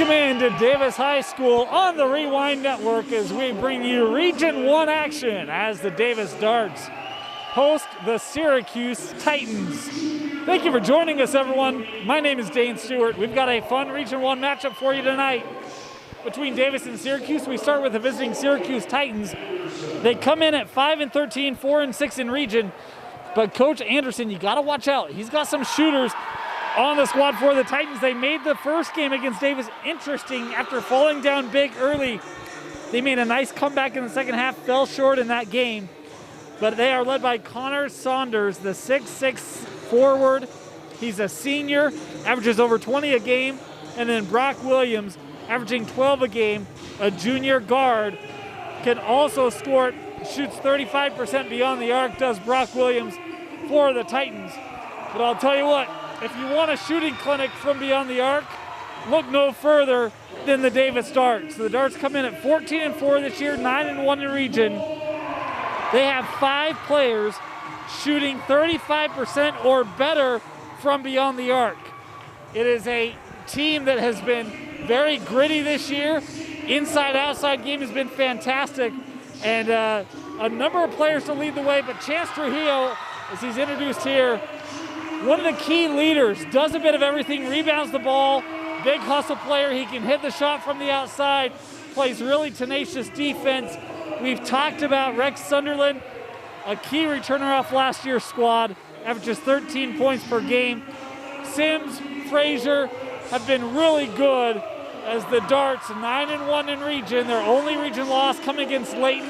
Welcome in to Davis High School on the Rewind Network as we bring you Region 1 action as the Davis Darts host the Syracuse Titans. Thank you for joining us, everyone. My name is Dane Stewart. We've got a fun Region 1 matchup for you tonight between Davis and Syracuse. We start with the visiting Syracuse Titans. They come in at 5-13, 4-6 in region, but Coach Anderson, you got to watch out. He's got some shooters on the squad for the Titans. They made the first game against Davis interesting after falling down big early. They made a nice comeback in the second half, fell short in that game. But they are led by Connor Saunders, the 6'6" forward. He's a senior, averages over 20 a game. And then Brock Williams, averaging 12 a game, a junior guard, can also score, shoots 35% beyond the arc, does Brock Williams for the Titans. But I'll tell you what, if you want a shooting clinic from beyond the arc, look no further than the Davis Darts. The Darts come in at 14-4 this year, 9-1 in region. They have 5 players shooting 35% or better from beyond the arc. It is a team that has been very gritty this year. Inside-outside game has been fantastic. And a number of players to lead the way, but Chance Trujillo, as he's introduced here, one of the key leaders, does a bit of everything, rebounds the ball, big hustle player. He can hit the shot from the outside, plays really tenacious defense. We've talked about Rex Sunderland, a key returner off last year's squad, averages 13 points per game. Sims, Frazier have been really good as the Darts, 9-1 in region. Their only region loss coming against Layton.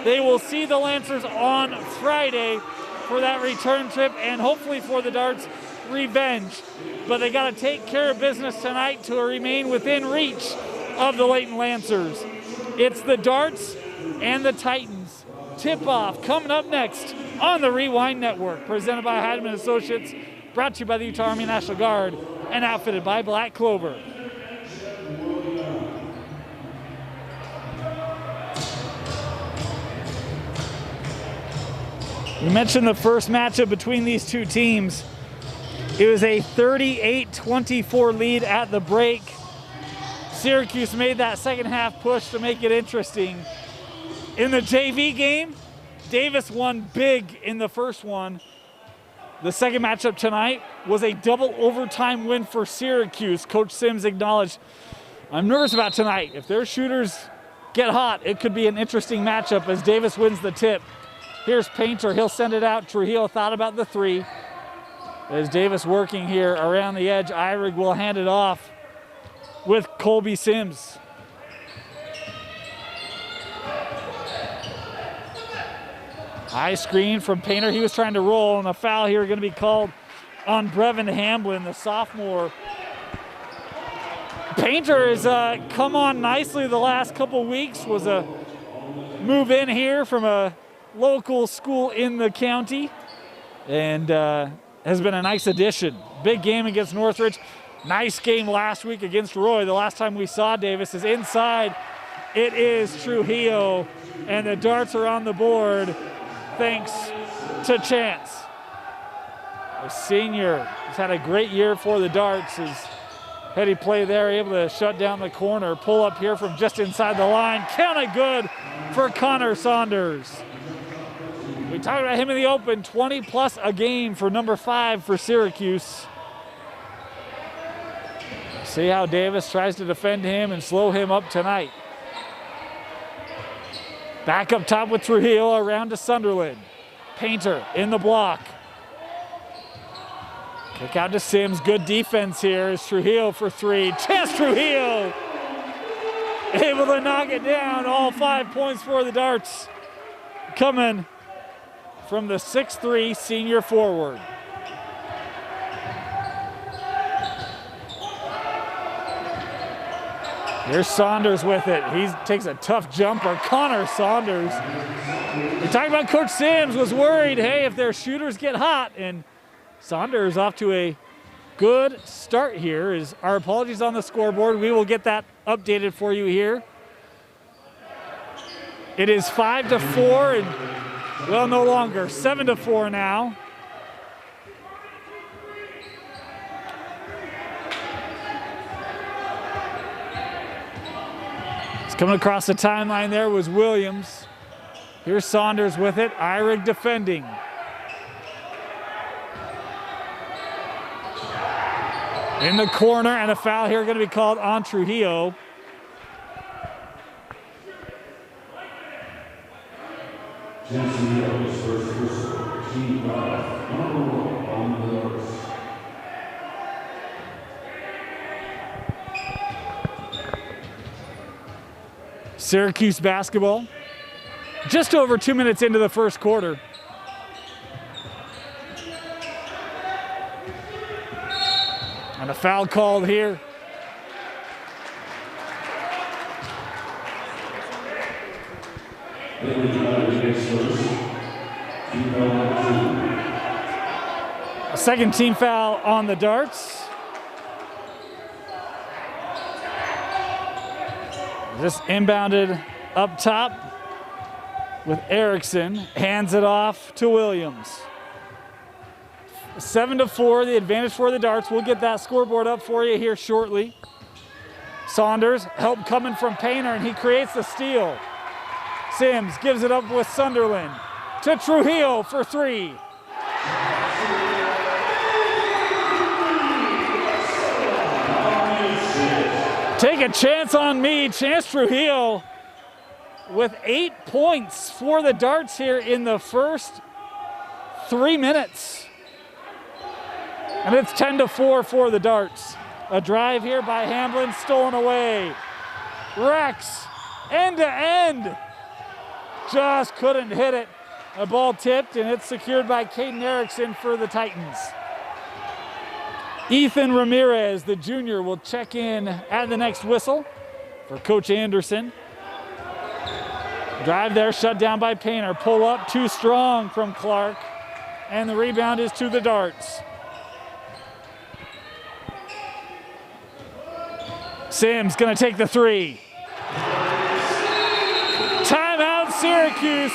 They will see the Lancers on Friday for that return trip and hopefully for the Darts revenge. But they got to take care of business tonight to remain within reach of the Layton Lancers. It's the Darts and the Titans. Tip-off coming up next on the Rewind Network, presented by Heidemann Associates, brought to you by the Utah Army National Guard, and outfitted by Black Clover. We mentioned the first matchup between these two teams. It was a 38-24 lead at the break. Syracuse made that second half push to make it interesting. In the JV game, Davis won big in the first one. The second matchup tonight was a double overtime win for Syracuse. Coach Sims acknowledged, "I'm nervous about tonight. If their shooters get hot, it could be an interesting matchup," as Davis wins the tip. Here's Painter, he'll send it out. Trujillo thought about the three. As Davis working here around the edge, Eyrig will hand it off with Colby Sims. High screen from Painter, he was trying to roll, and a foul here going to be called on Brevin Hamblin, the sophomore. Painter has come on nicely the last couple weeks, was a move in here from a local school in the county, and has been a nice addition. Big game against Northridge. Nice game last week against Roy. The last time we saw Davis is inside. It is Trujillo, and the Darts are on the board thanks to Chance. A senior. He's had a great year for the Darts. His heady play there, able to shut down the corner. Pull up here from just inside the line. Counted good for Connor Saunders. We talked about him in the open, 20 plus a game for number 5 for Syracuse. See how Davis tries to defend him and slow him up tonight. Back up top with Trujillo, around to Sunderland. Painter in the block. Kick out to Sims, good defense here is Trujillo for 3. Chance Trujillo able to knock it down, all 5 points for the Darts. Coming from the 6'3" senior forward. Here's Saunders with it. He takes a tough jumper. Connor Saunders. We're talking about Coach Sims was worried, hey, if their shooters get hot, and Saunders off to a good start here. Our apologies on the scoreboard. We will get that updated for you here. It is 5-4 and, well, no longer, 7-4 now. Coming across the timeline there was Williams. Here's Saunders with it. Eyrig defending. In the corner, and a foul here going to be called on Trujillo. Syracuse basketball. Just over 2 minutes into the first quarter. And a foul called here. A second team foul on the Darts. Just inbounded up top with Erickson. Hands it off to Williams. 7-4, the advantage for the Darts. We'll get that scoreboard up for you here shortly. Saunders, help coming from Painter, and he creates the steal. Sims gives it up with Sunderland to Trujillo for three. Take a chance on me, Chance Trujillo with 8 points for the Darts here in the first 3 minutes. And it's 10-4 for the Darts. A drive here by Hamblin, stolen away. Rex, end to end. Just couldn't hit it. A ball tipped, and it's secured by Caden Erickson for the Titans. Ethan Ramirez, the junior, will check in at the next whistle for Coach Anderson. Drive there, shut down by Painter. Pull up, too strong from Clark. And the rebound is to the Darts. Sims gonna take the three. Timeout, Syracuse.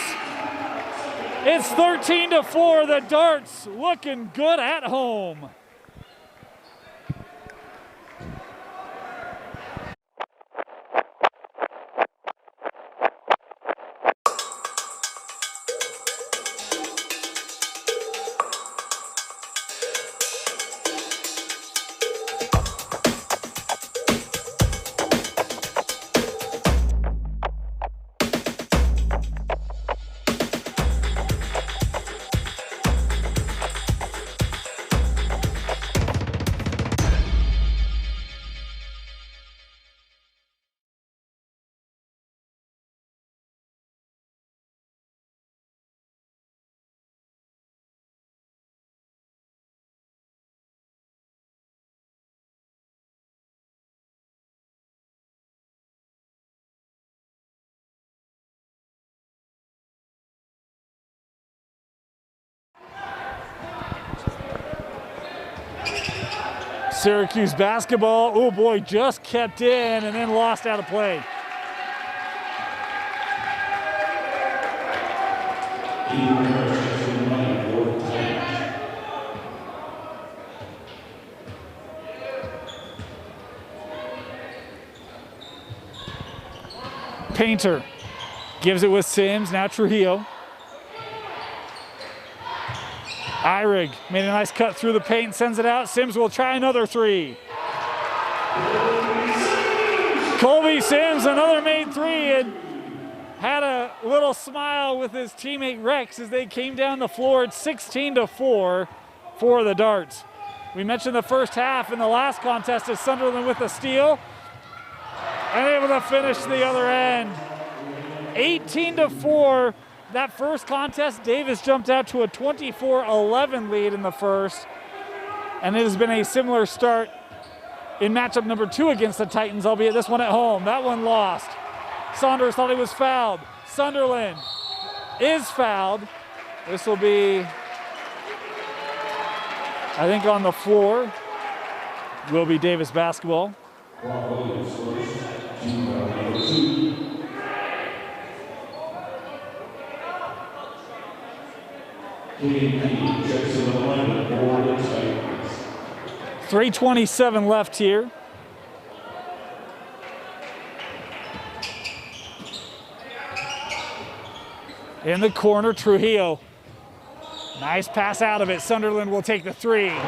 It's 13-4, the Darts looking good at home. Syracuse basketball, oh boy, just kept in and then lost out of play. Painter gives it with Sims, now Trujillo. Eyrig made a nice cut through the paint, sends it out. Sims will try another three. Colby Sims, another made three, and had a little smile with his teammate Rex as they came down the floor. It's 16-4 for the Darts. We mentioned the first half in the last contest as Sunderland with a steal and able to finish the other end. 18-4. That first contest, Davis jumped out to a 24-11 lead in the first, and it has been a similar start in matchup number 2 against the Titans, albeit this one at home. That one lost. Saunders thought he was fouled. Sunderland is fouled. This will be, I think, on the floor. Will be Davis basketball. .327 left here. In the corner, Trujillo. Nice pass out of it. Sunderland will take the three. And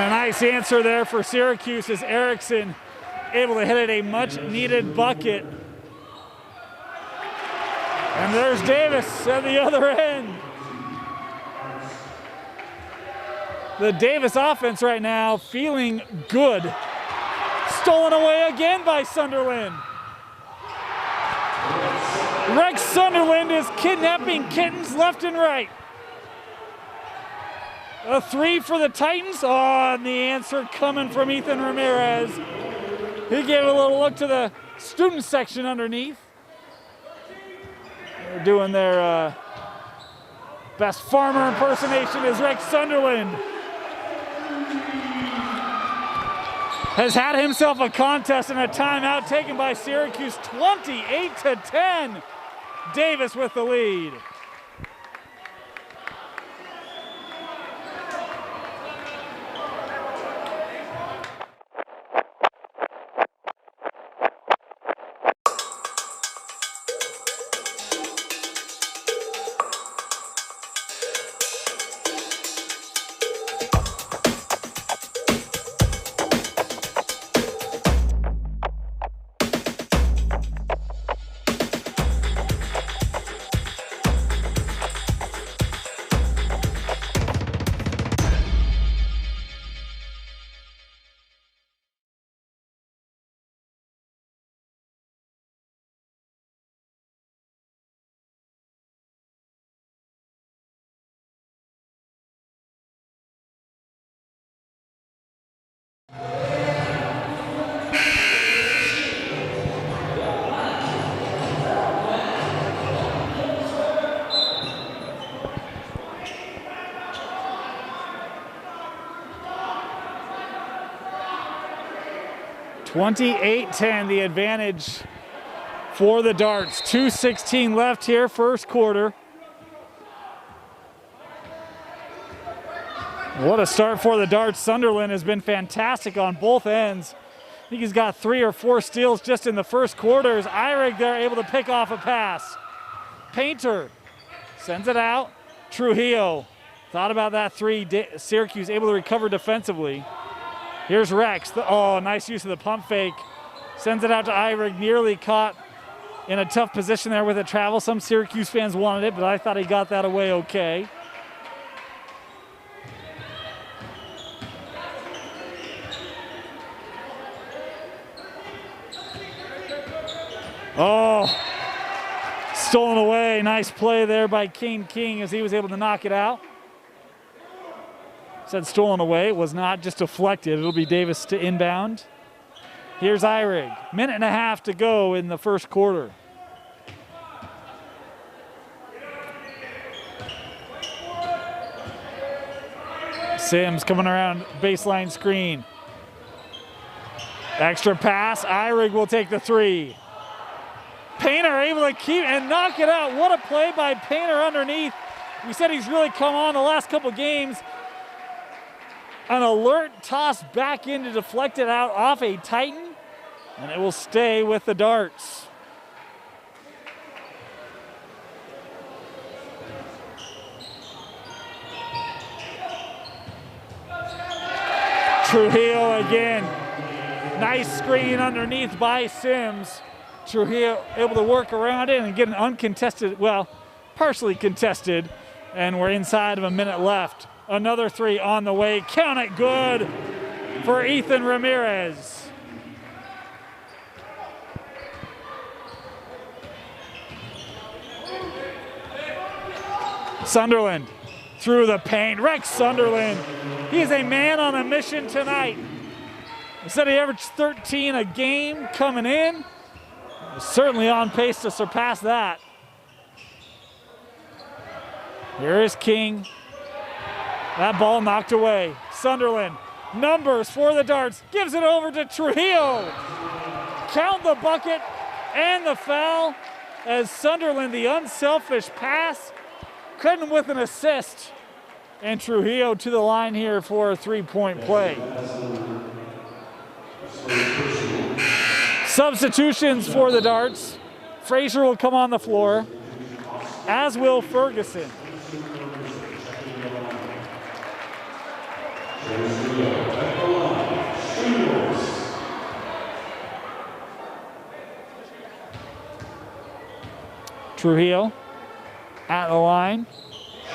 a nice answer there for Syracuse as Erickson able to hit it a much needed bucket. And there's Davis at the other end. The Davis offense right now feeling good. Stolen away again by Sunderland. Rex Sunderland is kidnapping kittens left and right. A three for the Titans. Oh, and the answer coming from Ethan Ramirez. He gave a little look to the student section underneath. They're doing their best farmer impersonation as Rex Sunderland has had himself a contest and a timeout taken by Syracuse, 28-10. Davis with the lead. (28-10) the advantage for the Darts. 2:16 left here, first quarter. What a start for the Darts. Sunderland has been fantastic on both ends. I think he's got 3 or 4 steals just in the first quarter. As Eyrig there able to pick off a pass. Painter sends it out. Trujillo thought about that three. Syracuse able to recover defensively. Here's Rex. Oh, nice use of the pump fake. Sends it out to Eyrig, nearly caught in a tough position there with a travel. Some Syracuse fans wanted it, but I thought he got that away okay. Oh, stolen away. Nice play there by Kane King as he was able to knock it out. Said stolen away. It was not, just deflected. It'll be Davis to inbound. Here's Eyrig. Minute and a half to go in the first quarter. Sims coming around baseline screen. Extra pass. Eyrig will take the three. Painter able to keep and knock it out. What a play by Painter underneath. We said he's really come on the last couple games. An alert toss back in to deflect it out off a Titan, and it will stay with the Darts. Trujillo again. Nice screen underneath by Sims. Trujillo able to work around it and get an uncontested, well, partially contested, and we're inside of a minute left. Another three on the way. Count it, good for Ethan Ramirez. Sunderland through the paint. Rex Sunderland. He is a man on a mission tonight. He said he averaged 13 a game coming in. Certainly on pace to surpass that. Here is King. That ball knocked away. Sunderland, numbers for the Darts, gives it over to Trujillo. Count the bucket and the foul as Sunderland, the unselfish pass, Crediting with an assist. And Trujillo to the line here for a three-point play. Substitutions for the Darts. Frazier will come on the floor, as will Ferguson. Trujillo at the line,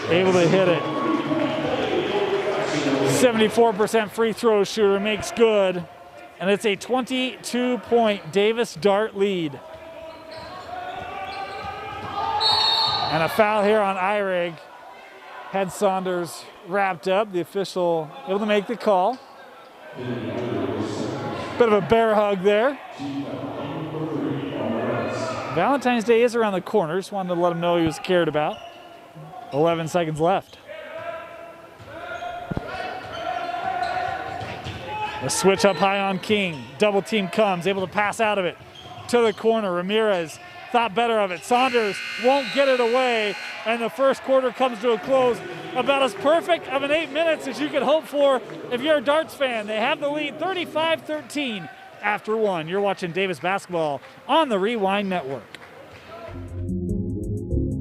able to hit it. 74% free throw shooter, makes good. And it's a 22-point Davis Dart lead. And a foul here on Eyrig. Had Saunders wrapped up. The official able to make the call. Bit of a bear hug there. Valentine's Day is around the corner. Just wanted to let him know he was cared about. 11 seconds left. A switch up high on King. Double team comes, able to pass out of it to the corner. Ramirez thought better of it. Saunders won't get it away, and the first quarter comes to a close. About as perfect of an 8 minutes as you could hope for if you're a Darts fan. They have the lead 35-13 after one. You're watching Davis basketball on the Rewind Network.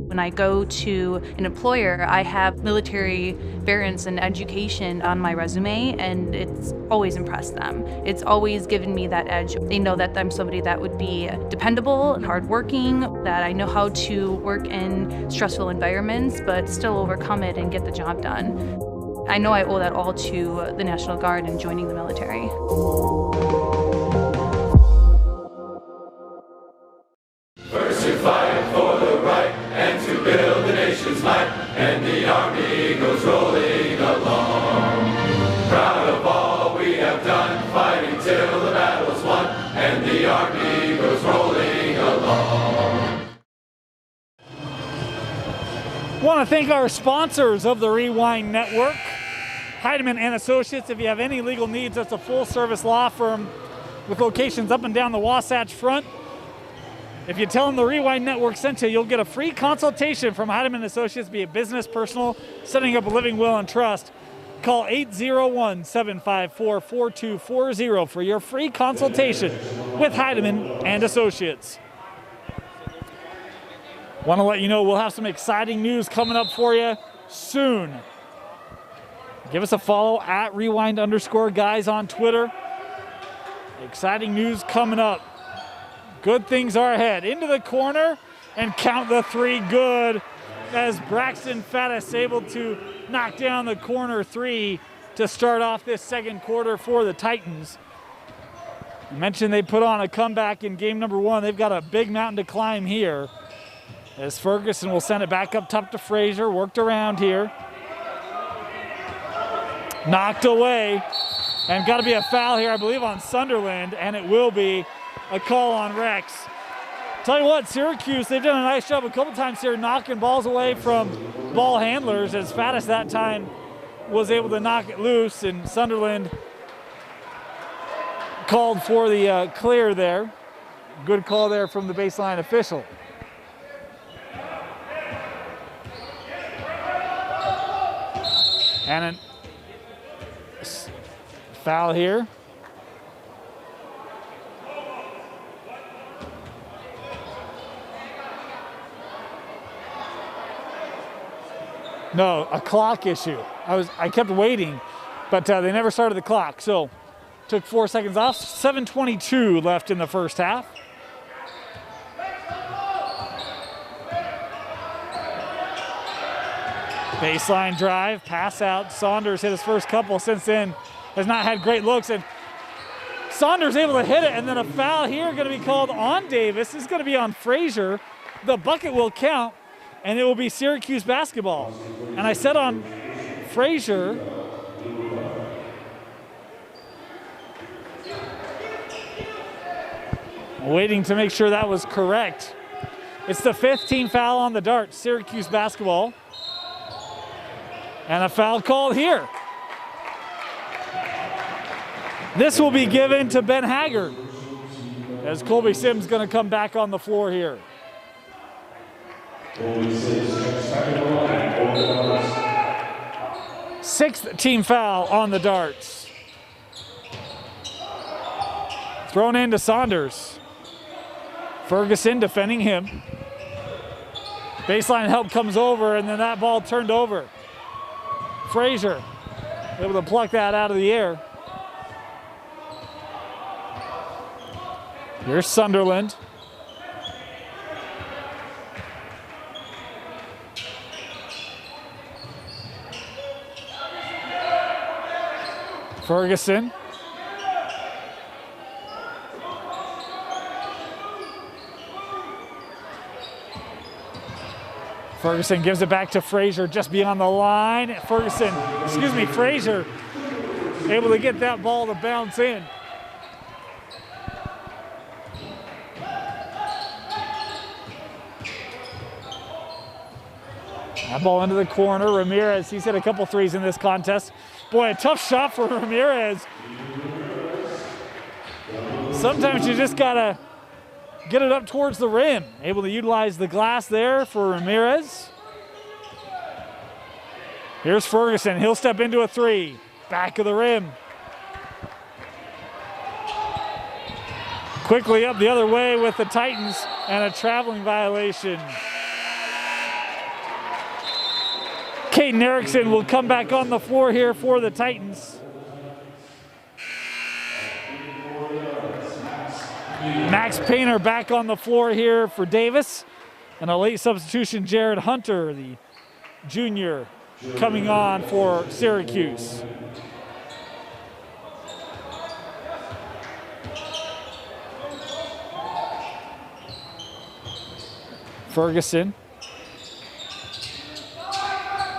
When I go to an employer, I have military veterans and education on my resume, and it's always impressed them. It's always given me that edge. They know that I'm somebody that would be dependable and hardworking, that I know how to work in stressful environments, but still overcome it and get the job done. I know I owe that all to the National Guard and joining the military. First to fight for the right and to build the nation's might, and the Army goes rolling along. Proud of all we have done, fighting till the battle's won, and the Army goes rolling along. Want to thank our sponsors of the Rewind Network, Heidemann and Associates. If you have any legal needs, that's a full-service law firm with locations up and down the Wasatch Front. If you tell them the Rewind Network sent you, you'll get a free consultation from Heidemann Associates, be it business, personal, setting up a living will and trust. Call 801-754-4240 for your free consultation with Heidemann and Associates. Want to let you know we'll have some exciting news coming up for you soon. Give us a follow at Rewind_guys on Twitter. Exciting news coming up. Good things are ahead. Into the corner and count the three good as Braxton Faddis able to knock down the corner three to start off this second quarter for the Titans. You mentioned they put on a comeback in game number one. They've got a big mountain to climb here as Ferguson will send it back up top to Frazier. Worked around here. Knocked away. And got to be a foul here, I believe, on Sunderland, and it will be. A call on Rex. Tell you what, Syracuse, they've done a nice job a couple times here knocking balls away from ball handlers, as Faddis that time was able to knock it loose, and Sunderland called for the clear there. Good call there from the baseline official. And a foul here. No, a clock issue. I kept waiting, but they never started the clock. So took 4 seconds off. 7:22 left in the first half. Baseline drive, pass out. Saunders hit his first couple since then. Has not had great looks, and Saunders able to hit it, and then a foul here going to be called on Davis. This is going to be on Frazier. The bucket will count, and it will be Syracuse basketball. And I said on Frazier, waiting to make sure that was correct. It's the 5th team foul on the Darts, Syracuse basketball. And a foul called here. This will be given to Ben Haggard as Colby Sims going to come back on the floor here. Sixth team foul on the Darts. Thrown into Saunders. Ferguson defending him. Baseline help comes over, and then that ball turned over. Frazier able to pluck that out of the air. Here's Sunderland. Ferguson. Ferguson gives it back to Frazier just beyond the line. Frazier able to get that ball to bounce in. That ball into the corner. Ramirez, he's hit a couple threes in this contest. Boy, a tough shot for Ramirez. Sometimes you just gotta get it up towards the rim. Able to utilize the glass there for Ramirez. Here's Ferguson. He'll step into a three. Back of the rim. Quickly up the other way with the Titans, and a traveling violation. Caden Erickson will come back on the floor here for the Titans. Max Painter back on the floor here for Davis. And a late substitution, Jared Hunter, the junior, coming on for Syracuse. Ferguson.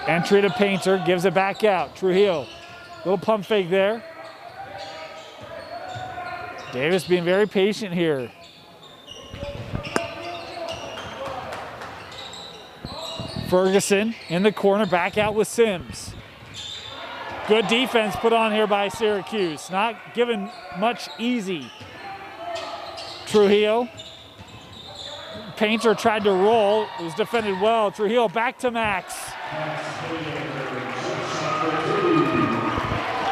Entry to Painter, gives it back out. Trujillo, little pump fake there. Davis being very patient here. Ferguson in the corner, back out with Sims. Good defense put on here by Syracuse. Not given much easy. Trujillo. Painter tried to roll, it was defended well. Trujillo back to Max.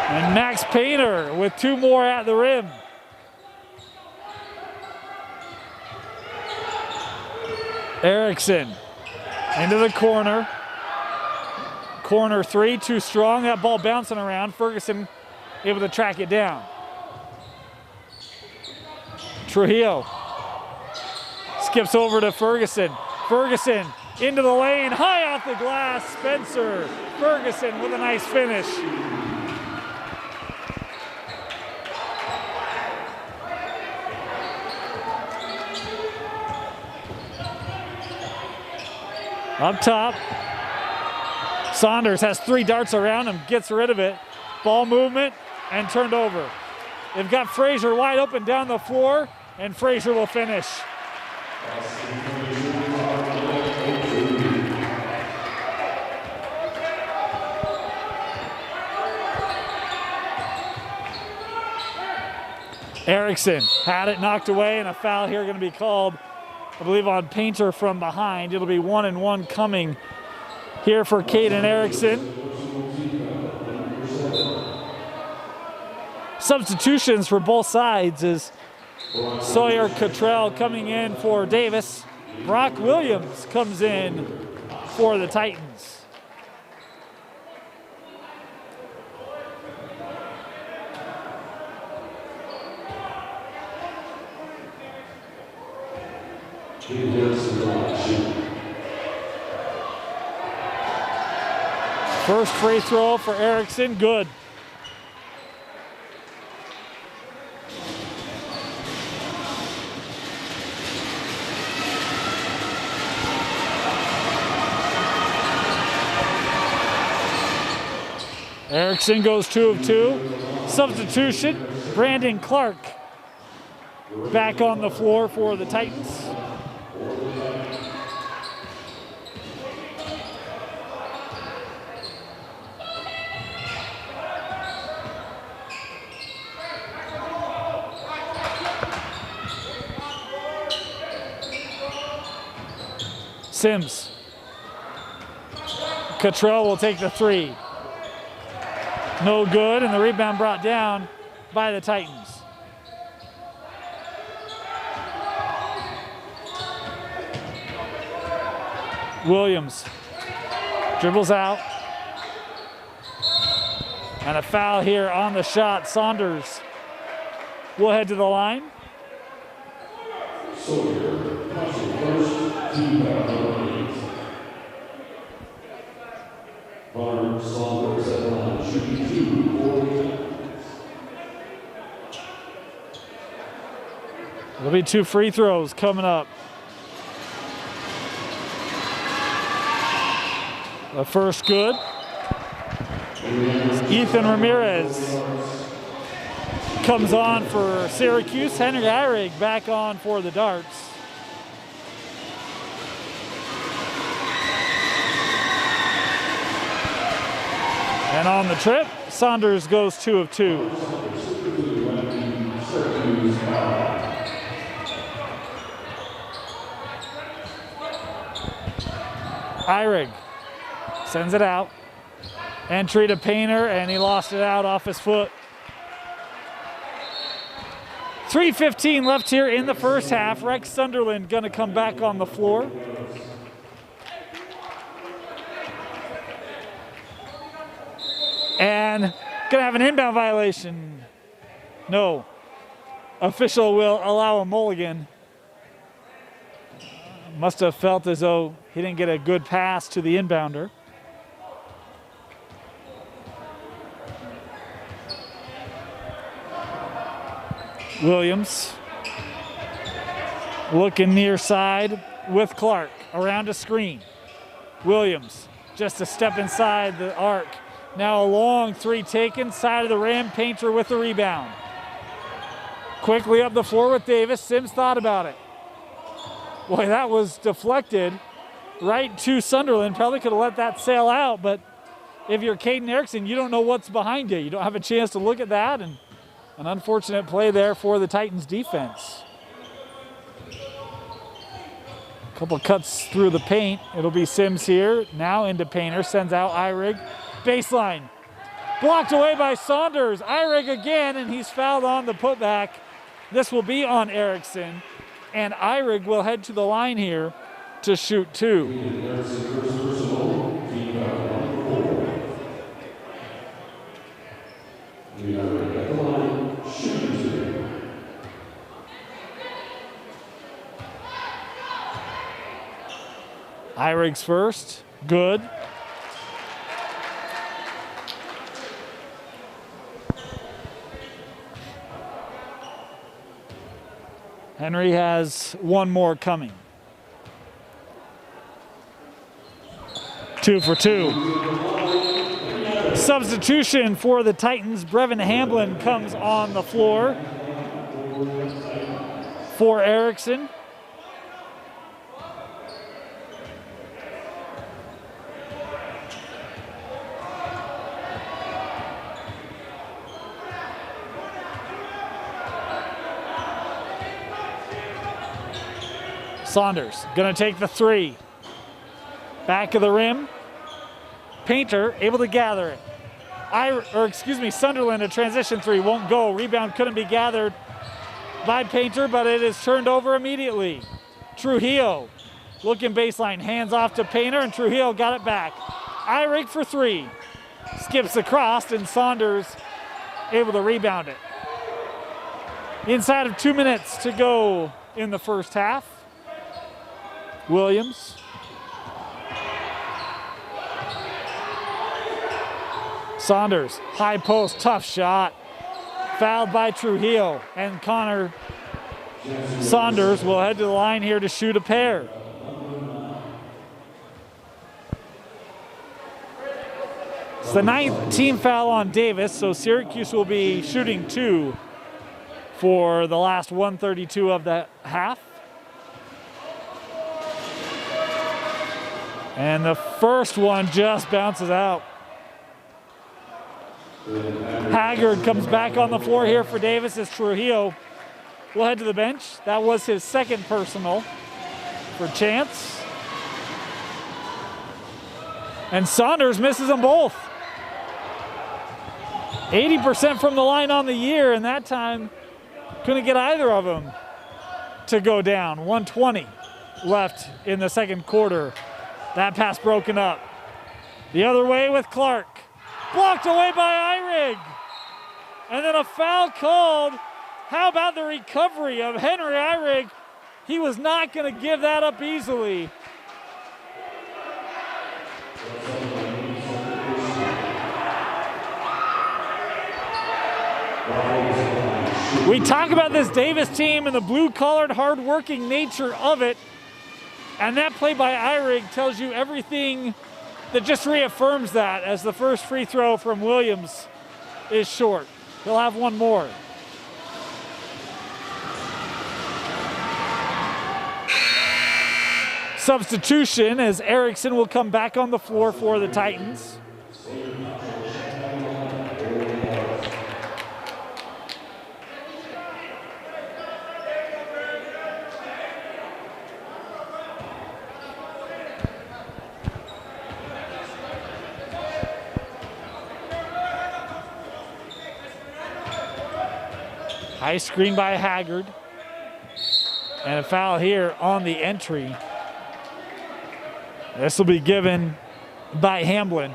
And Max Painter with two more at the rim. Erickson into the corner. Corner three, too strong. That ball bouncing around. Ferguson able to track it down. Trujillo skips over to Ferguson. Ferguson into the lane, high off the glass. Spencer Ferguson with a nice finish. Up top, Saunders has three darts around him, gets rid of it. Ball movement and turned over. They've got Frazier wide open down the floor, and Frazier will finish. Erickson had it knocked away, and a foul here going to be called, I believe, on Painter from behind. It'll be 1-and-1 coming here for Caden Erickson. Substitutions for both sides is Sawyer Cottrell coming in for Davis. Brock Williams comes in for the Titans. First free throw for Erickson, good. Erickson goes 2 of 2. Substitution, Brandon Clark back on the floor for the Titans. Sims Cottrell will take the three. No good, and the rebound brought down by the Titans. Williams dribbles out. And a foul here on the shot. Saunders will head to the line. There'll be 2 free throws coming up. The first good. Ethan Ramirez comes on for Syracuse. Henry Eyrig back on for the Darts. And on the trip, Saunders goes 2 of 2. Eyrig sends it out. Entry to Painter, and he lost it out off his foot. 3:15 left here in the first half. Rex Sunderland going to come back on the floor. And going to have an inbound violation. No. Official will allow a mulligan. Must have felt as though he didn't get a good pass to the inbounder. Williams looking near side with Clark around a screen. Williams just a step inside the arc. Now a long three taken, side of the rim, Painter with the rebound. Quickly up the floor with Davis. Sims thought about it. Boy, that was deflected right to Sunderland. Probably could have let that sail out, but if you're Caden Erickson, you don't know what's behind you. You don't have a chance to look at that, and an unfortunate play there for the Titans defense. A couple cuts through the paint. It'll be Sims here. Now into Painter. Sends out Eyrig. Baseline. Blocked away by Saunders. Eyrig again, and he's fouled on the putback. This will be on Erickson. And Eyrig will head to the line here to shoot 2. Eyrig's first, good. Henry has one more coming. 2 for 2. Substitution for the Titans. Brevin Hamblin comes on the floor for Erickson. Saunders gonna take the three. Back of the rim. Painter able to gather it. Sunderland, a transition three, won't go. Rebound couldn't be gathered by Painter, but it is turned over immediately. Trujillo looking baseline, hands off to Painter, and Trujillo got it back. Eyrig for 3. Skips across, and Saunders able to rebound it. Inside of 2 minutes to go in the first half. Williams. Saunders, high post, tough shot. Fouled by Trujillo, and Connor Saunders will head to the line here to shoot a pair. It's the 9th team foul on Davis, so Syracuse will be shooting 2 for the last 132 of the half. And the first one just bounces out. Haggard comes back on the floor here for Davis as Trujillo will head to the bench. That was his second personal for Chance. And Saunders misses them both. 80% from the line on the year, and that time couldn't get either of them to go down. 1:20 left in the second quarter. That pass broken up. The other way with Clark. Blocked away by Eyrig. And then a foul called. How about the recovery of Henry Eyrig? He was not going to give that up easily. We talk about this Davis team and the blue-collared, hard-working nature of it, and that play by Eyrig tells you everything that just reaffirms that, as the first free throw from Williams is short. He'll have one more. Substitution as Erickson will come back on the floor for the Titans. High screen by Haggard. And a foul here on the entry. This will be given by Hamblin.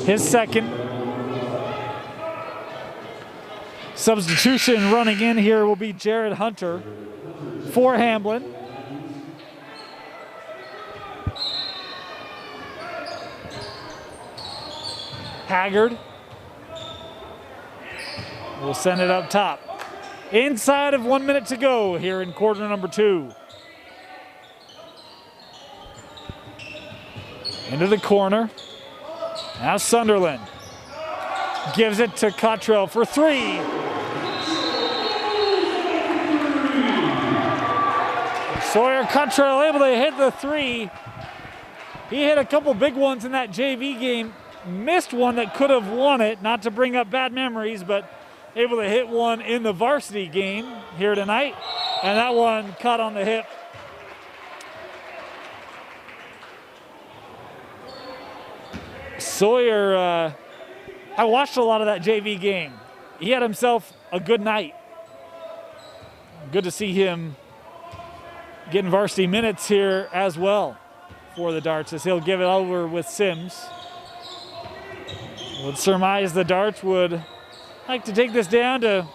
His second. Substitution running in here will be Jared Hunter for Hamblin. Haggard will send it up top. Inside of 1 minute to go here in quarter number 2. Into the corner. Now Sunderland gives it to Cottrell for 3. Sawyer Cottrell able to hit the 3. He hit a couple big ones in that JV game. Missed one that could have won it, not to bring up bad memories, but able to hit one in the varsity game here tonight. And that one caught on the hip. Sawyer, I watched a lot of that JV game. He had himself a good night. Good to see him getting varsity minutes here as well for the Darts, as he'll give it over with Sims. Would surmise the Darts would like to take this down to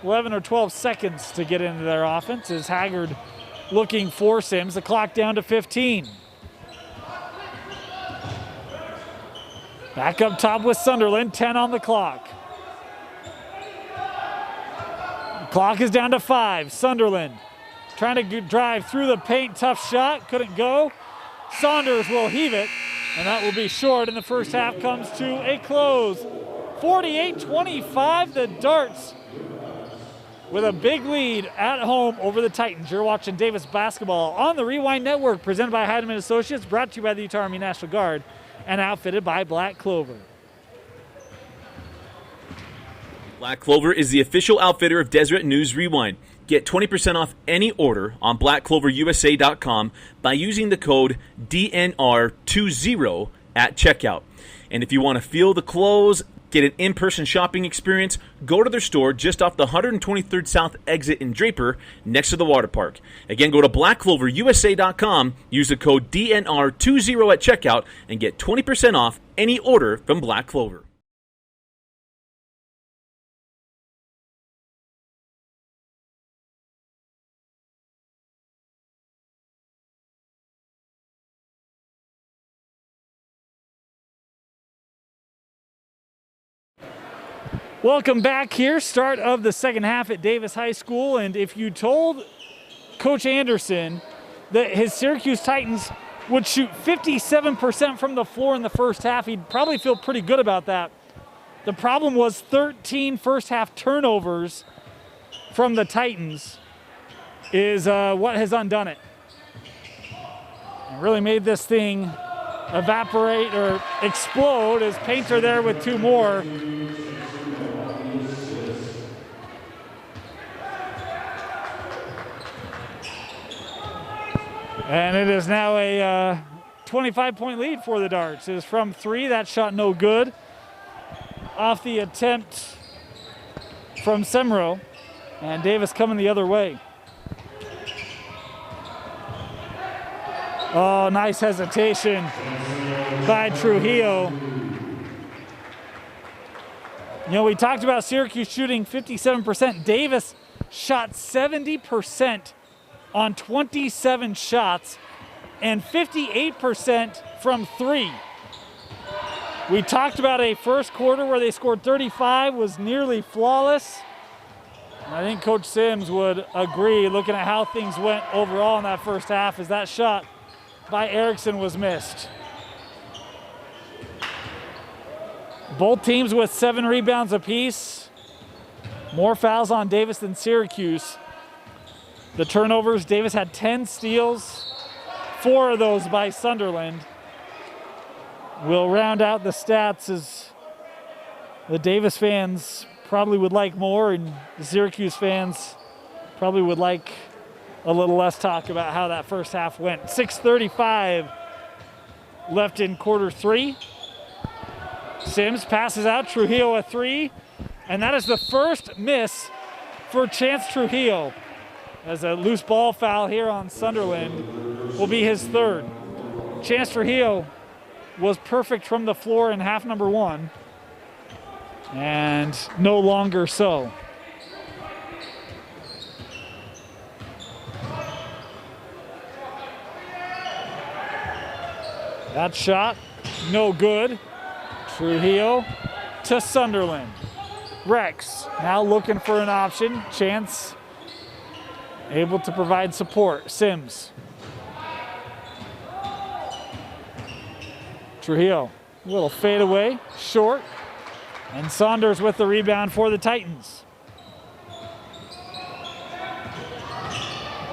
11 or 12 seconds to get into their offense, as Haggard looking for Sims. The clock down to 15. Back up top with Sunderland, 10 on the clock. The clock is down to 5. Sunderland trying to drive through the paint, tough shot, couldn't go. Saunders will heave it, and that will be short, and the first half comes to a close. 48-25, the Darts with a big lead at home over the Titans. You're watching Davis basketball on the Rewind Network, presented by Heidemann Associates, brought to you by the Utah Army National Guard, and outfitted by Black Clover. Black Clover is the official outfitter of Deseret News Rewind. Get 20% off any order on blackcloverusa.com by using the code DNR20 at checkout. And if you want to feel the clothes, get an in-person shopping experience, go to their store just off the 123rd South exit in Draper, next to the water park. Again, go to blackcloverusa.com, use the code DNR20 at checkout, and get 20% off any order from Black Clover. Welcome back here, start of the second half at Davis High School. And if you told Coach Anderson that his Syracuse Titans would shoot 57% from the floor in the first half, he'd probably feel pretty good about that. The problem was 13 first half turnovers from the Titans is what has undone it. And really made this thing evaporate or explode, as Painter there with 2 more. And it is now a 25-point lead for the Darts. It is from 3. That shot no good. Off the attempt from Semro. And Davis coming the other way. Oh, nice hesitation by Trujillo. You know, we talked about Syracuse shooting 57%. Davis shot 70% on 27 shots and 58% from 3. We talked about a first quarter where they scored 35, was nearly flawless. And I think Coach Sims would agree, looking at how things went overall in that first half, as that shot by Erickson was missed. Both teams with 7 rebounds apiece. More fouls on Davis than Syracuse. The turnovers, Davis had 10 steals, 4 of those by Sunderland. We'll round out the stats as the Davis fans probably would like more, and the Syracuse fans probably would like a little less talk about how that first half went. 6:35 left in quarter 3. Sims passes out, Trujillo a 3, and that is the first miss for Chance Trujillo, as a loose ball foul here on Sunderland will be his 3rd. Chance Trujillo was perfect from the floor in half number 1, and no longer so. That shot, no good. Trujillo to Sunderland. Rex now looking for an option. Chance able to provide support. Sims. Trujillo, a little fade away, short. And Saunders with the rebound for the Titans.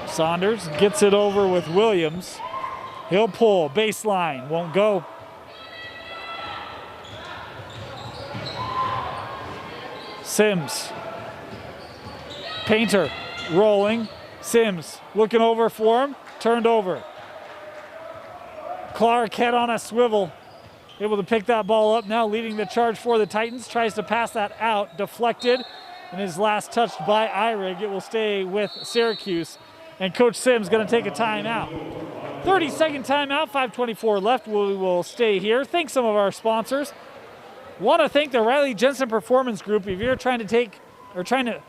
Saunders gets it over with Williams. He'll pull, baseline, won't go. Sims. Painter rolling. Sims looking over for him, turned over. Clark head on a swivel, able to pick that ball up, now leading the charge for the Titans. Tries to pass that out, deflected, and his last touched by Eyrig. It will stay with Syracuse, and Coach Sims going to take a timeout. 30-second timeout, 5:24 left. We will stay here. Thank some of our sponsors. Want to thank the Riley Jensen Performance Group. If you're trying to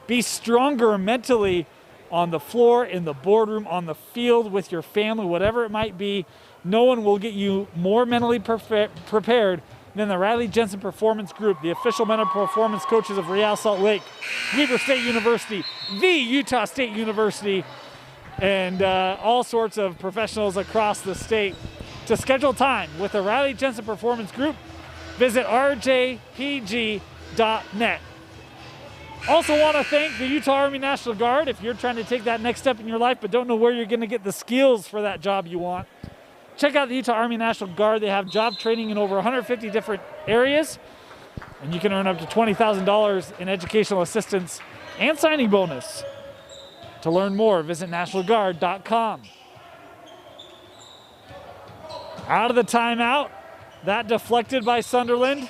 be stronger mentally on the floor, in the boardroom, on the field, with your family, whatever it might be, no one will get you more mentally prepared than the Riley Jensen Performance Group, the official mental performance coaches of Real Salt Lake, Weber State University, the Utah State University, and all sorts of professionals across the state. To schedule time with the Riley Jensen Performance Group, visit rjpg.net. Also want to thank the Utah Army National Guard. If you're trying to take that next step in your life but don't know where you're going to get the skills for that job you want, check out the Utah Army National Guard. They have job training in over 150 different areas, and you can earn up to $20,000 in educational assistance and signing bonus. To learn more, visit nationalguard.com. Out of the timeout, that deflected by Sunderland.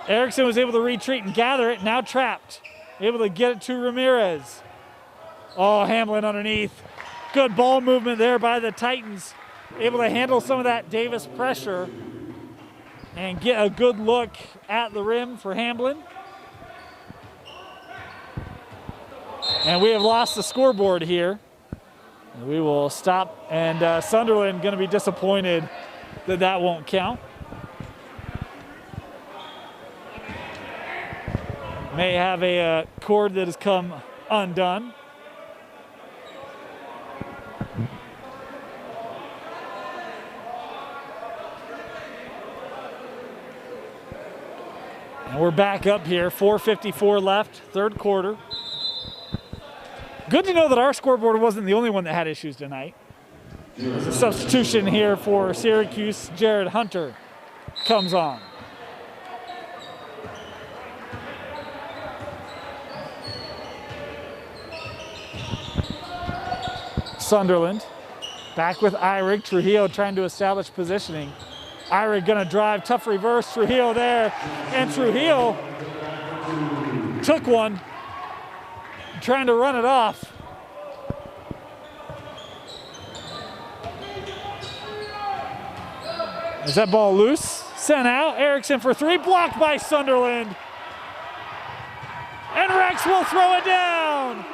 Erickson was able to retreat and gather it, now trapped. Able to get it to Ramirez. Oh, Hamlin underneath. Good ball movement there by the Titans. Able to handle some of that Davis pressure and get a good look at the rim for Hamlin. And we have lost the scoreboard here. We will stop, and Sunderland going to be disappointed that that won't count. May have a cord that has come undone. And we're back up here, 4:54 left, third quarter. Good to know that our scoreboard wasn't the only one that had issues tonight. There's a substitution here for Syracuse. Jared Hunter comes on. Sunderland Back with Eyrig. Trujillo trying to establish positioning. Eyrig gonna drive, tough reverse. Trujillo there, and Trujillo took one, trying to run it off. Is that ball loose? Sent out. Erickson for three, blocked by Sunderland. And Rex will throw it down.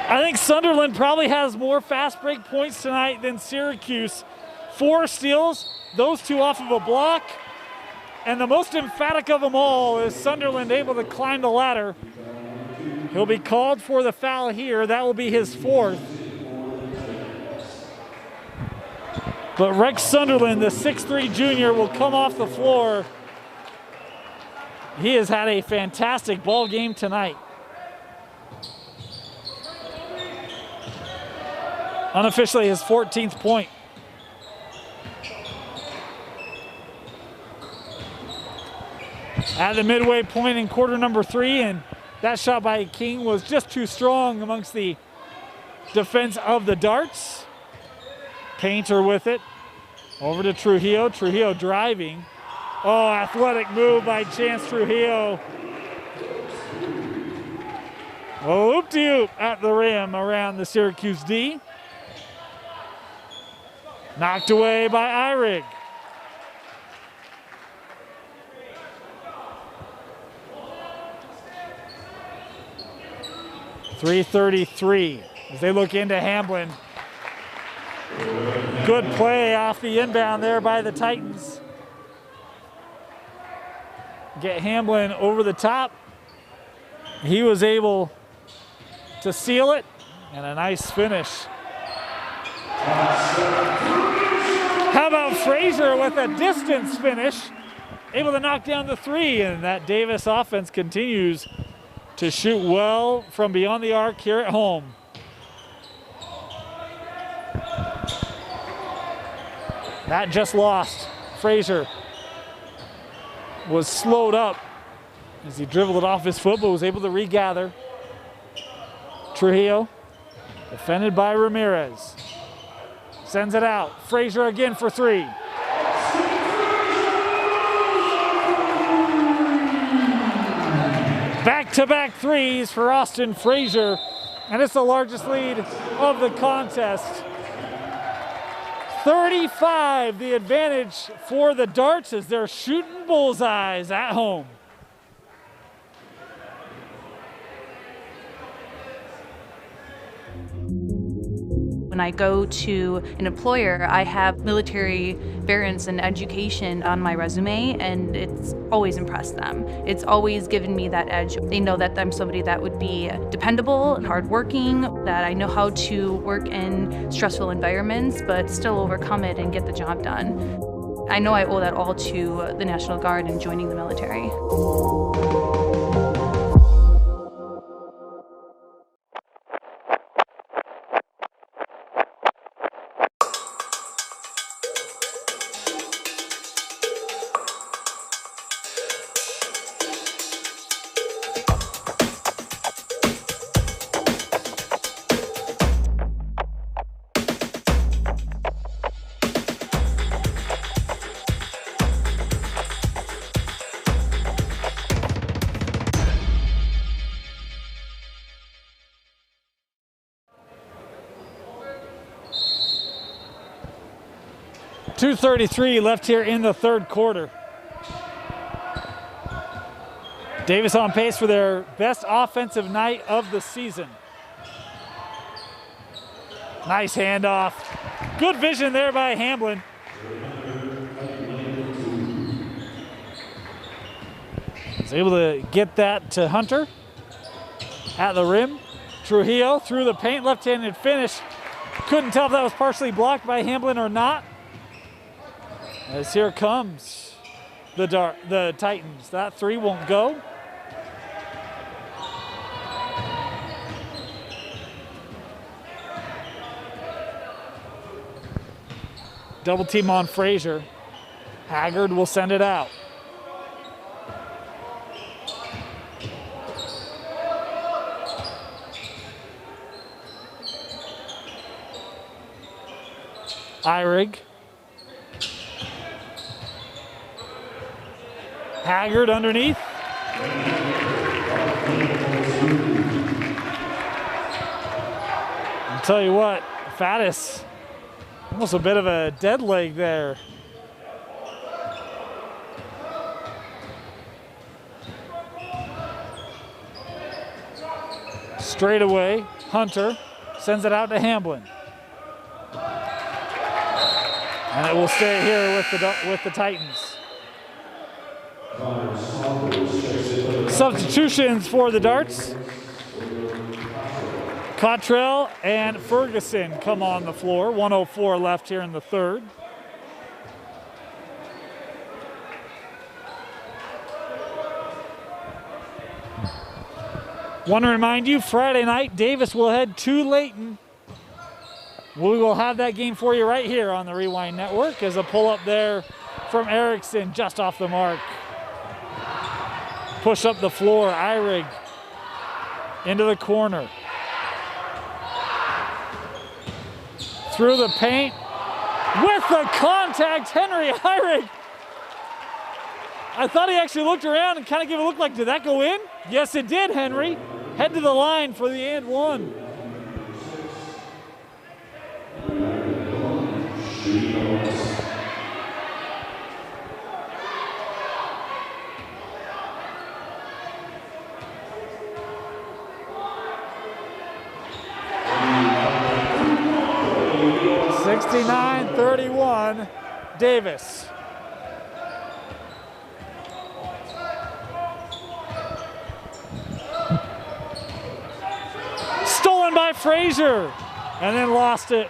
I think Sunderland probably has more fast break points tonight than Syracuse. 4 steals, those 2 off of a block. And the most emphatic of them all is Sunderland able to climb the ladder. He'll be called for the foul here. That will be his 4th. But Rex Sunderland, the 6'3" junior, will come off the floor. He has had a fantastic ball game tonight. Unofficially his 14th point. At the midway point in quarter number 3, and that shot by King was just too strong amongst the defense of the Darts. Painter with it. Over to Trujillo. Trujillo driving. Oh, athletic move by Chance Trujillo. Oop-de-oop at the rim around the Syracuse D. Knocked away by Eyrig. .333 as they look into Hamblin. Good play off the inbound there by the Titans. Get Hamblin over the top. He was able to seal it, and a nice finish. How about Frazier with a distance finish? Able to knock down the 3, and that Davis offense continues to shoot well from beyond the arc here at home. That just lost. Frazier was slowed up as he dribbled it off his foot, but was able to regather. Trujillo, defended by Ramirez. Sends it out. Frazier again for 3. Back-to-back threes for Austin Frazier, and it's the largest lead of the contest. 35, the advantage for the Darts as they're shooting bullseyes at home. When I go to an employer, I have military variance and education on my resume, and it's always impressed them. It's always given me that edge. They know that I'm somebody that would be dependable and hardworking, that I know how to work in stressful environments, but still overcome it and get the job done. I know I owe that all to the National Guard and joining the military. .233 left here in the third quarter. Davis on pace for their best offensive night of the season. Nice handoff. Good vision there by Hamblin. Was able to get that to Hunter at the rim. Trujillo through the paint, left-handed finish. Couldn't tell if that was partially blocked by Hamblin or not. As here comes the Titans. That 3 won't go. Double team on Frazier. Haggard will send it out. Eyrig. Haggard underneath. I'll tell you what, Faddis, almost a bit of a dead leg there. Straight away, Hunter sends it out to Hamblin. And it will stay here with the Titans. Substitutions for the Darts. Cottrell and Ferguson come on the floor. 1:04 left here in the third. Want to remind you, Friday night, Davis will head to Layton. We will have that game for you right here on the Rewind Network as a pull-up there from Erickson just off the mark. Push up the floor, Eyrig into the corner. Through the paint, with the contact, Henry Eyrig. I thought he actually looked around and kind of gave a look like, did that go in? Yes, it did, Henry. Head to the line for the and one. (69-31) Davis. Stolen by Frazier and then lost it.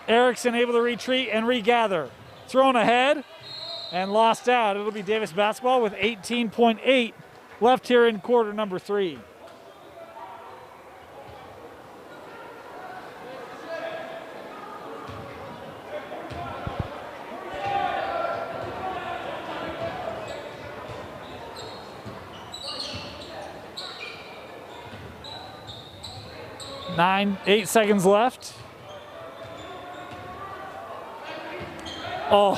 Erickson able to retreat and regather. Thrown ahead and lost out. It'll be Davis basketball with 18.8 left here in quarter number 3. Eight seconds left. Oh,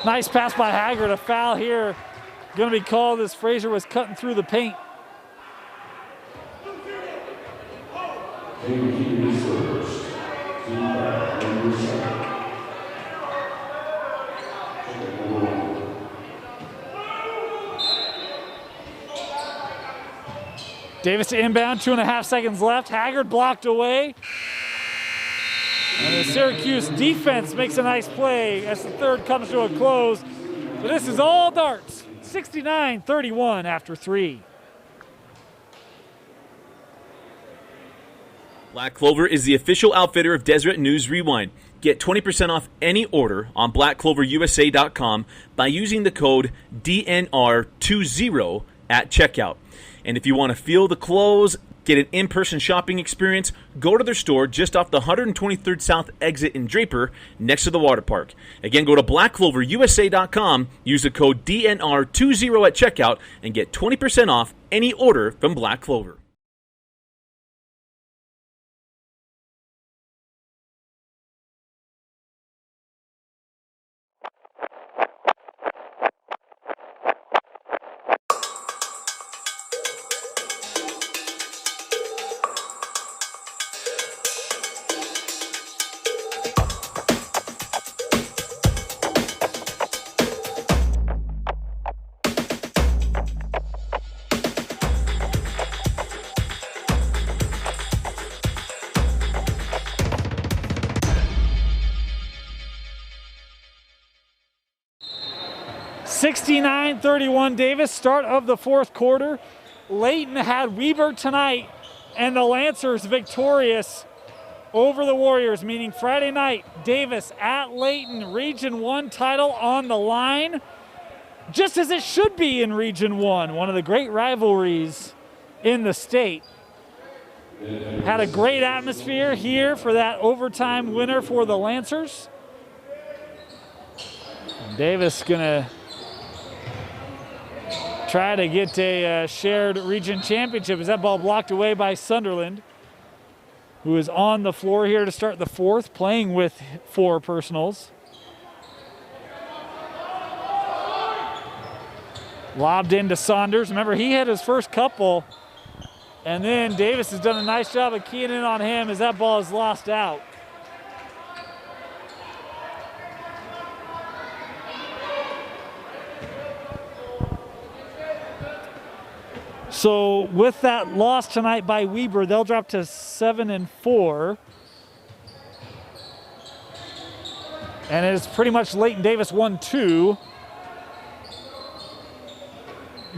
nice pass by Haggard. A foul here going to be called as Frazier was cutting through the paint. Davis to inbound, 2.5 seconds left. Haggard blocked away. And the Syracuse defense makes a nice play as the third comes to a close. But this is all Darts. 69-31 after 3. Black Clover is the official outfitter of Deseret News Rewind. Get 20% off any order on blackcloverusa.com by using the code DNR20 at checkout. And if you want to feel the clothes, get an in-person shopping experience, go to their store just off the 123rd South exit in Draper next to the water park. Again, go to blackcloverusa.com, use the code DNR20 at checkout, and get 20% off any order from Black Clover. (69-31) Davis, start of the fourth quarter. Layton had Weber tonight, and the Lancers victorious over the Warriors, meaning Friday night, Davis at Layton, Region 1 title on the line, just as it should be in Region 1, one of the great rivalries in the state. Had a great atmosphere here for that overtime winner for the Lancers. And Davis gonna try to get a shared region championship as that ball blocked away by Sunderland. who is on the floor here to start the fourth, playing with 4 personals. Lobbed into Saunders. Remember, he had his first couple, and then Davis has done a nice job of keying in on him as that ball is lost out. So with that loss tonight by Weber, they'll drop to 7-4. And it's pretty much Leighton Davis 1-2.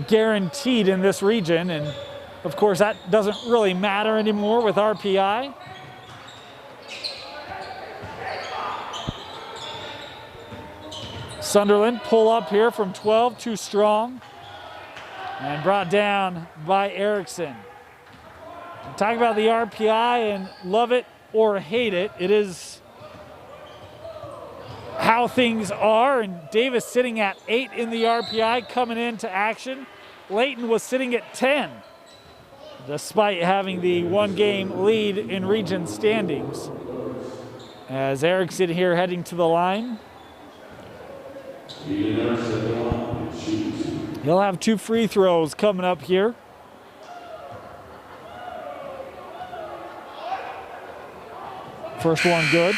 Guaranteed in this region, and of course that doesn't really matter anymore with RPI. Sunderland pull up here from 12, too strong, and brought down by Erickson. Talk about the RPI, and love it or hate it, it is how things are, and Davis sitting at 8 in the RPI coming into action. Leighton was sitting at 10, despite having the 1-game lead in region standings. As Erickson here heading to the line. He'll have 2 free throws coming up here. First one good.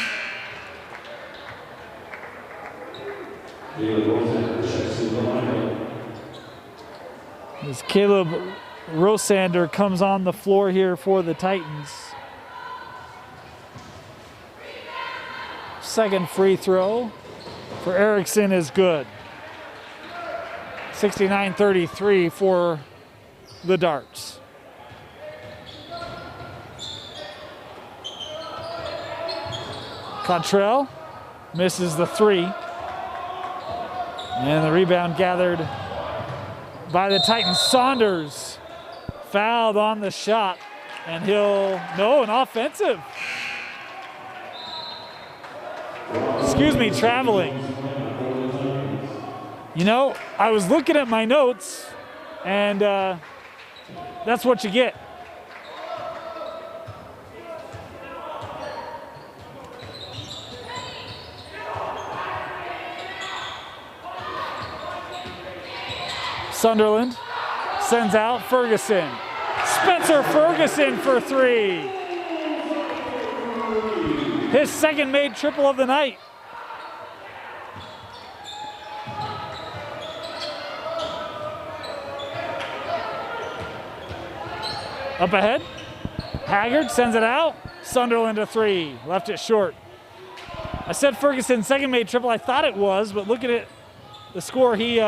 As Caleb Rosander comes on the floor here for the Titans. Second free throw for Erickson is good. 69-33 for the Darts. Cottrell misses the 3. And the rebound gathered by the Titans. Saunders fouled on the shot, and an offensive. Excuse me, traveling. You know, I was looking at my notes, and that's what you get. Sunderland sends out Ferguson. Spencer Ferguson for 3. His second made triple of the night. Up ahead. Haggard sends it out. Sunderland a 3. Left it short. I said Ferguson second made triple. I thought it was, but look at it. The score, he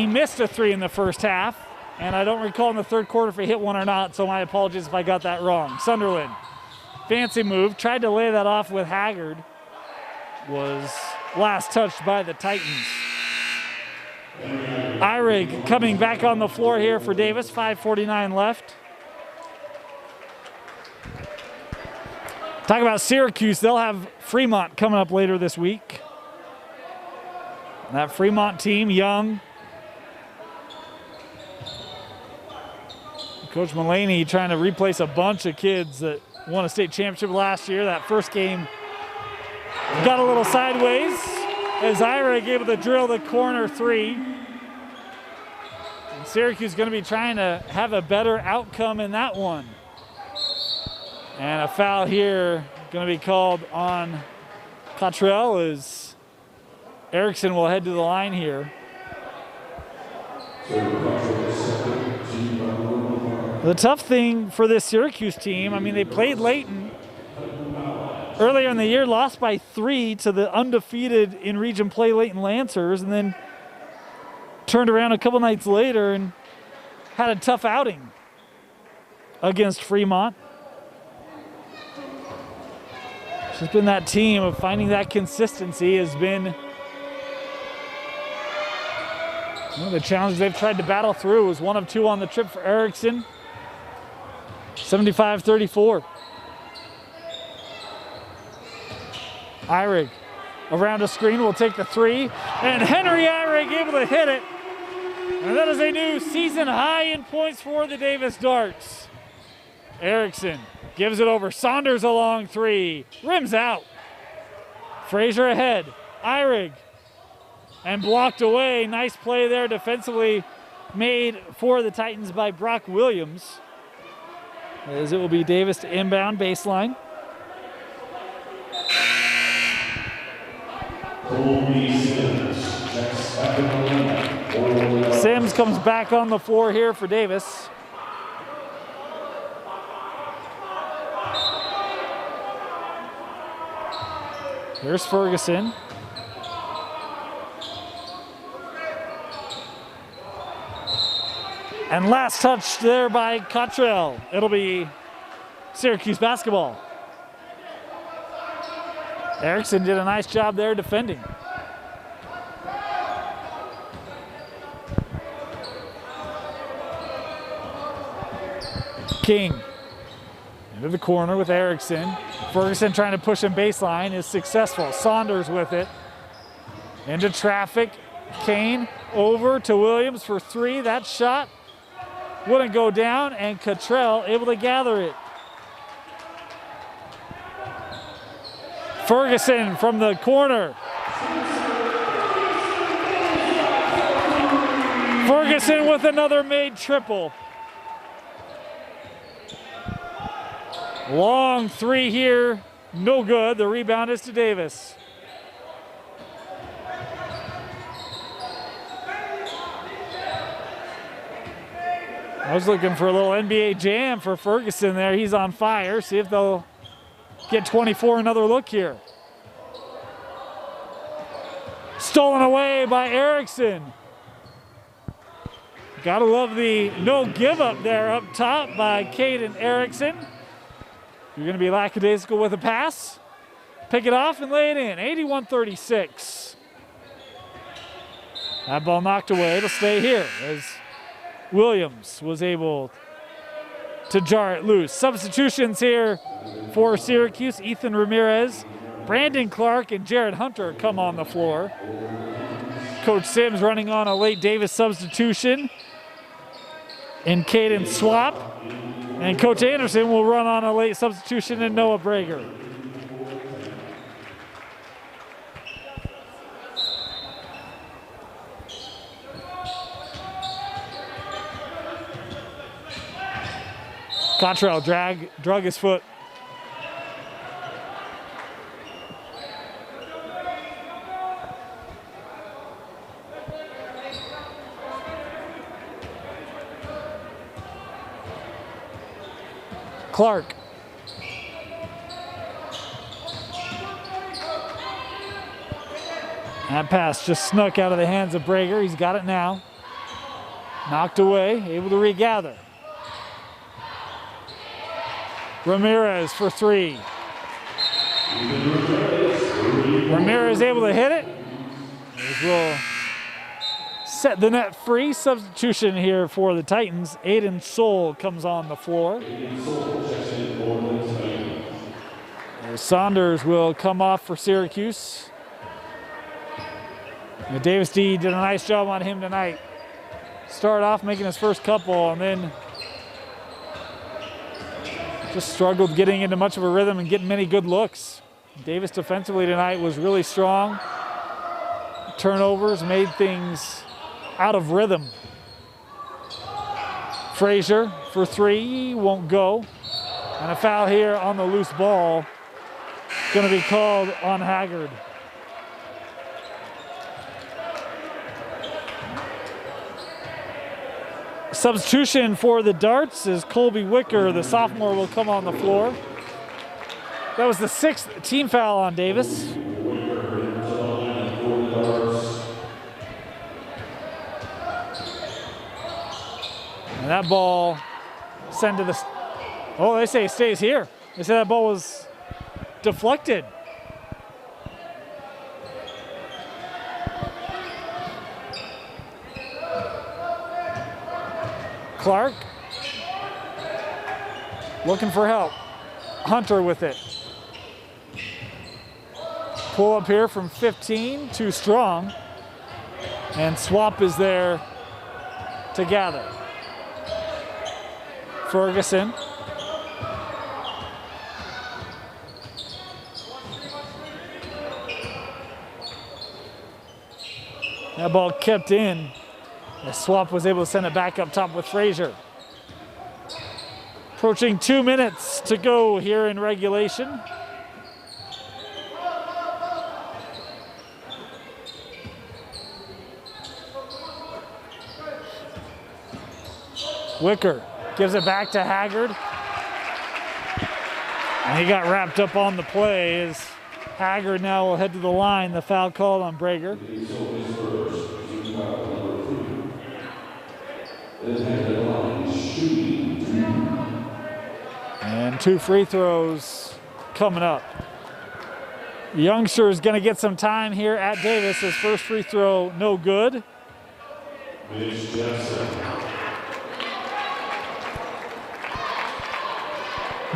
missed a 3 in the first half, and I don't recall in the third quarter if he hit one or not, so my apologies if I got that wrong. Sunderland, fancy move, tried to lay that off with Haggard, was last touched by the Titans. Eyrig coming back on the floor here for Davis, 5:49 left. Talk about Syracuse, they'll have Fremont coming up later this week. That Fremont team, young. Coach Mulaney trying to replace a bunch of kids that won a state championship last year. That first game got a little sideways as Eyrig able to drill the corner 3. And Syracuse is going to be trying to have a better outcome in that one. And a foul here going to be called on Cottrell as Erickson will head to the line here. The tough thing for this Syracuse team, I mean, they played Leighton earlier in the year, lost by 3 to the undefeated in region play Leighton Lancers, and then turned around a couple nights later and had a tough outing against Fremont. It's just been that team of finding that consistency has been one of the challenges they've tried to battle through. Was 1 of 2 on the trip for Erickson. 75-34. Eyrig around a screen will take the 3, and Henry Eyrig able to hit it. And that is a new season high in points for the Davis Darts. Erickson Gives it over. Saunders a long three. Rims out. Frazier ahead. Eyrig. And blocked away. Nice play there defensively made for the Titans by Brock Williams. As it will be Davis to inbound baseline. Sims comes back on the floor here for Davis. Here's Ferguson. And last touch there by Cottrell. It'll be Syracuse basketball. Erickson did a nice job there defending. King into the corner with Erickson. Ferguson trying to push him baseline is successful. Saunders with it. Into traffic. Kane over to Williams for three. That shot wouldn't go down, and Cottrell able to gather it. Ferguson from the corner. Ferguson with another made triple. Long three here, no good. The rebound is to Davis. I was looking for a little NBA jam for Ferguson there. He's on fire. See if they'll get 24. Another look here. Stolen away by Erickson. Gotta love the no give up there up top by Caden Erickson. You're gonna be lackadaisical with a pass. Pick it off and lay it in. 81-36. That ball knocked away. It'll stay here as Williams was able to jar it loose. Substitutions here for Syracuse. Ethan Ramirez, Brandon Clark, and Jared Hunter come on the floor. Coach Sims running on a late Davis substitution in Caden Swap. And Coach Anderson will run on a late substitution in Noah Brager. Cottrell drug his foot. Clark. That pass just snuck out of the hands of Brager. He's got it now. Knocked away, able to regather. Ramirez for three. Ramirez able to hit it. Will set the net free. Substitution here for the Titans. Aiden Soul comes on the floor. Saunders will come off for Syracuse. And Davis D did a nice job on him tonight. Started off making his first couple and then just struggled getting into much of a rhythm and getting many good looks. Davis defensively tonight was really strong. Turnovers made things out of rhythm. Frazier for three, won't go. And a foul here on the loose ball. Going to be called on Haggard. Substitution for the Darts is Colby Wicker, the sophomore, will come on the floor. That was the 6th team foul on Davis. And that ball sent to the, oh, they say it stays here. They say that ball was deflected. Clark looking for help. Hunter with it. Pull up here from 15, too strong. And Swap is there to gather. Ferguson. That ball kept in. The swap was able to send it back up top with Frazier. Approaching 2 minutes to go here in regulation. Wicker gives it back to Haggard. And he got wrapped up on the play as Haggard now will head to the line. The foul called on Brager. And 2 free throws coming up. Youngster is going to get some time here at Davis. His first free throw, no good.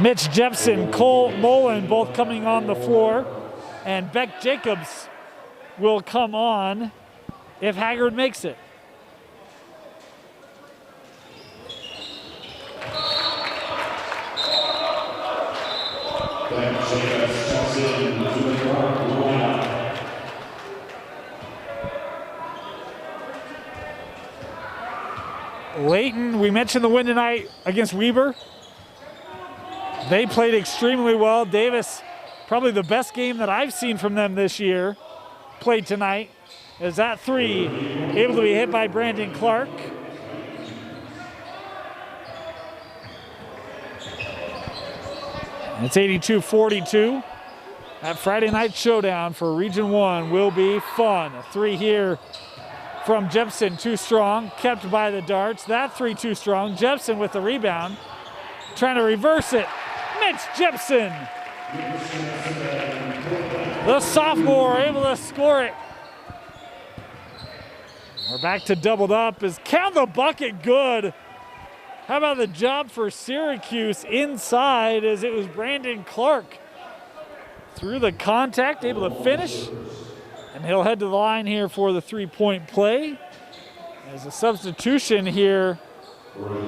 Mitch Jepson, Cole Mullen both coming on the floor. And Beck Jacobs will come on if Haggard makes it. Layton, we mentioned the win tonight against Weber. They played extremely well. Davis, probably the best game that I've seen from them this year, played tonight. As that three able to be hit by Brandon Clark. It's 82-42. That Friday night showdown for Region 1 will be fun. A three here from Jepson, too strong, kept by the Darts. That three too strong. Jepson with the rebound, trying to reverse it. Mitch Jepson, the sophomore, able to score it. We're back to doubled up. Is count the bucket good. How about the job for Syracuse inside as it was Brandon Clark through the contact, able to finish. And he'll head to the line here for the three-point play. As a substitution here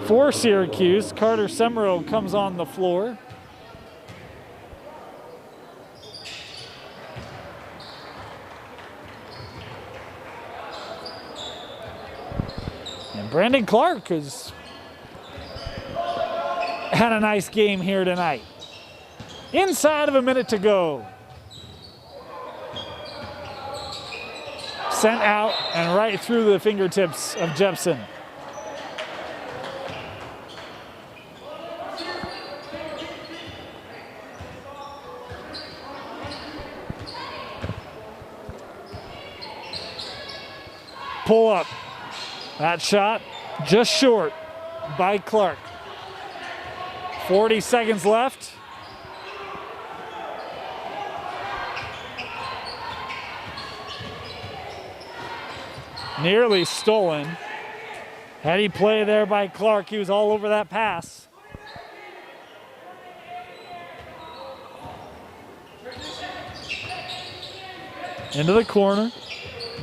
for Syracuse, Carter Semero comes on the floor. And Brandon Clark has had a nice game here tonight. Inside of a minute to go. Sent out and right through the fingertips of Jepson. Pull up. That shot just short by Clark. 40 seconds left. Nearly stolen. Had he play there by Clark, he was all over that pass. Into the corner.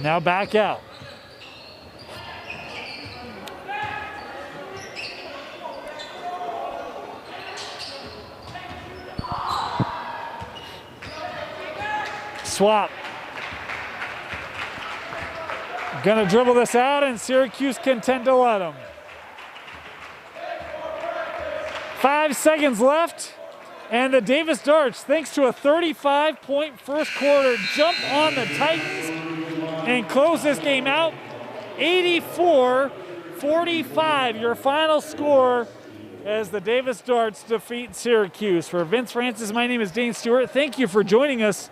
Now back out. Swap. Gonna dribble this out, and Syracuse can tend to let him. 5 seconds left, and the Davis Darts, thanks to a 35-point first quarter, jump on the Titans and close this game out. 84-45, your final score as the Davis Darts defeat Syracuse. For Vince Francis, my name is Dane Stewart. Thank you for joining us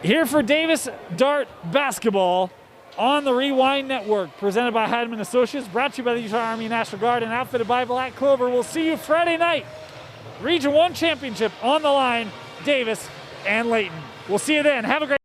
here for Davis Dart Basketball on the Rewind Network, presented by Heidemann Associates, brought to you by the Utah Army National Guard, and outfitted by Black Clover. We'll see you Friday night. Region 1 championship on the line, Davis and Layton. We'll see you then. Have a great